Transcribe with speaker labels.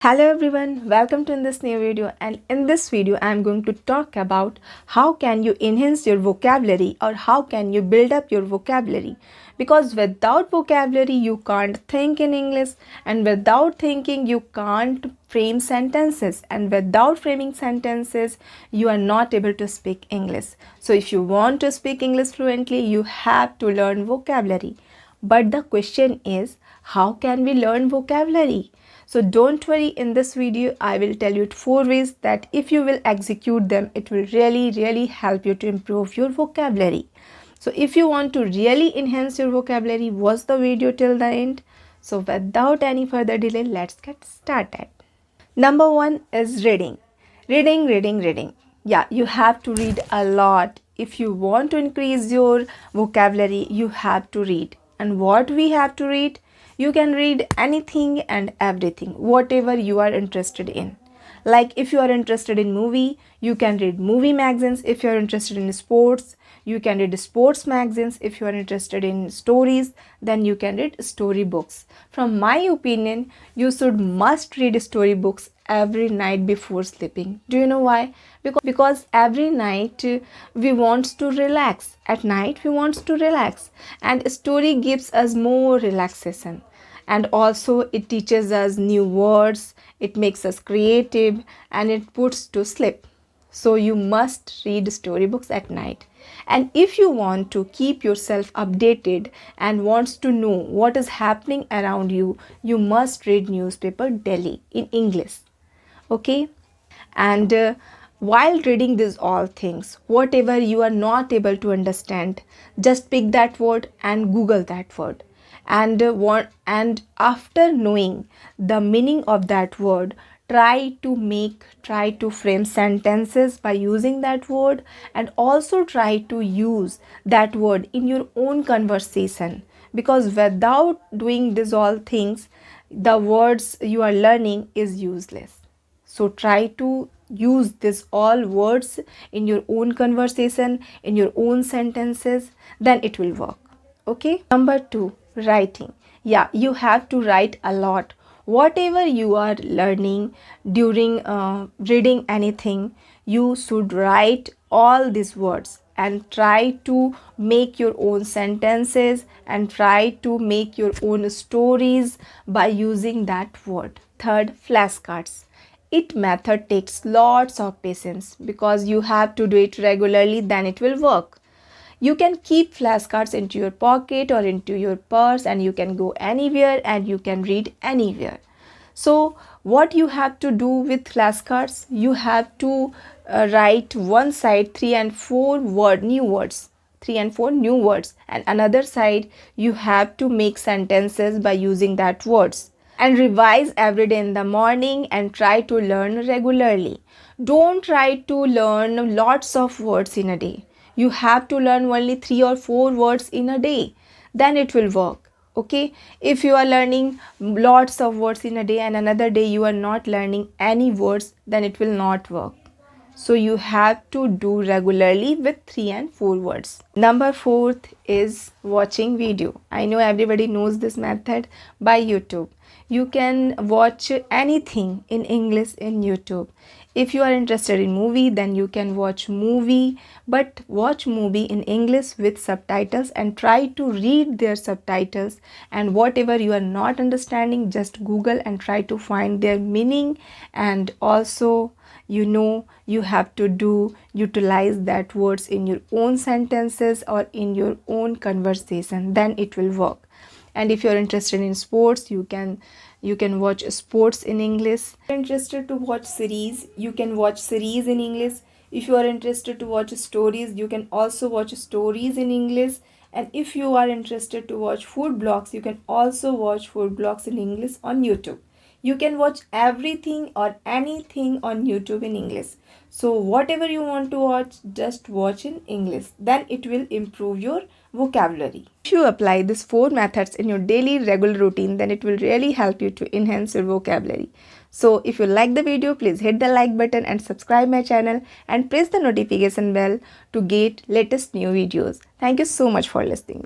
Speaker 1: Hello everyone, welcome to this new video, and in this video I am going to talk about how can you enhance your vocabulary or how can you build up your vocabulary, because without vocabulary you can't think in English, and without thinking you can't frame sentences, and without framing sentences you are not able to speak English. So if you want to speak English fluently you have to learn vocabulary. But the question is, how can we learn vocabulary? So don't worry, in this video I will tell you 4 ways that if you will execute them, it will really help you to improve your vocabulary. So if you want to really enhance your vocabulary, watch the video till the end. So without any further delay, let's get started. Number 1 is reading. Reading. Yeah, you have to read a lot. If you want to increase your vocabulary, you have to read. And what we have to read? You can read anything and everything, whatever you are interested in. Like if you are interested in movie, you can read movie magazines. If you are interested in sports, you can read sports magazines. If you are interested in stories, then you can read story books. From my opinion, you must read story books every night before sleeping. Do you know why? Because every night we want to relax. At night we want to relax, and story gives us more relaxation. And also it teaches us new words, it makes us creative, and it puts to sleep. So you must read storybooks at night. And if you want to keep yourself updated and wants to know what is happening around you, you must read newspaper daily in English. Okay? And while reading these all things, whatever you are not able to understand, just pick that word and Google that word. And after knowing the meaning of that word, try to frame sentences by using that word, and also try to use that word in your own conversation, because without doing these all things, the words you are learning is useless. So try to use these all words in your own conversation, in your own sentences, then it will work. Okay? Number 2, writing. Yeah, you have to write a lot. Whatever you are learning during reading anything, you should write all these words and try to make your own sentences and try to make your own stories by using that word. Third, flashcards. It method takes lots of patience, because you have to do it regularly, then it will work. You can keep flashcards into your pocket or into your purse, and you can go anywhere and you can read anywhere. So what you have to do with flashcards, you have to write one side 3 and 4 new words, 3 and 4 new words, and another side you have to make sentences by using that words, and revise every day in the morning and try to learn regularly. Don't try to learn lots of words in a day. You have to learn only 3 or 4 words in a day, then it will work. Okay? If you are learning lots of words in a day and another day you are not learning any words, then it will not work. So you have to do regularly with 3 and 4 words. Number 4 is watching video. I know everybody knows this method by YouTube. You can watch anything in English in YouTube. If you are interested in movie, then you can watch movie, but watch movie in English with subtitles and try to read their subtitles, and whatever you are not understanding, just Google and try to find their meaning. And also you have to utilize that words in your own sentences or in your own conversation, then it will work. And if you're interested in sports, you can watch sports in English. If you're interested to watch series, you can watch series in English. If you are interested to watch stories, you can also watch stories in English. And if you are interested to watch food blogs, you can also watch food blogs in English on YouTube. You can watch everything or anything on YouTube in English. So whatever you want to watch, just watch in English. Then it will improve your vocabulary. If you apply these 4 methods in your daily regular routine, then it will really help you to enhance your vocabulary. So if you like the video, please hit the like button and subscribe my channel and press the notification bell to get latest new videos. Thank you so much for listening.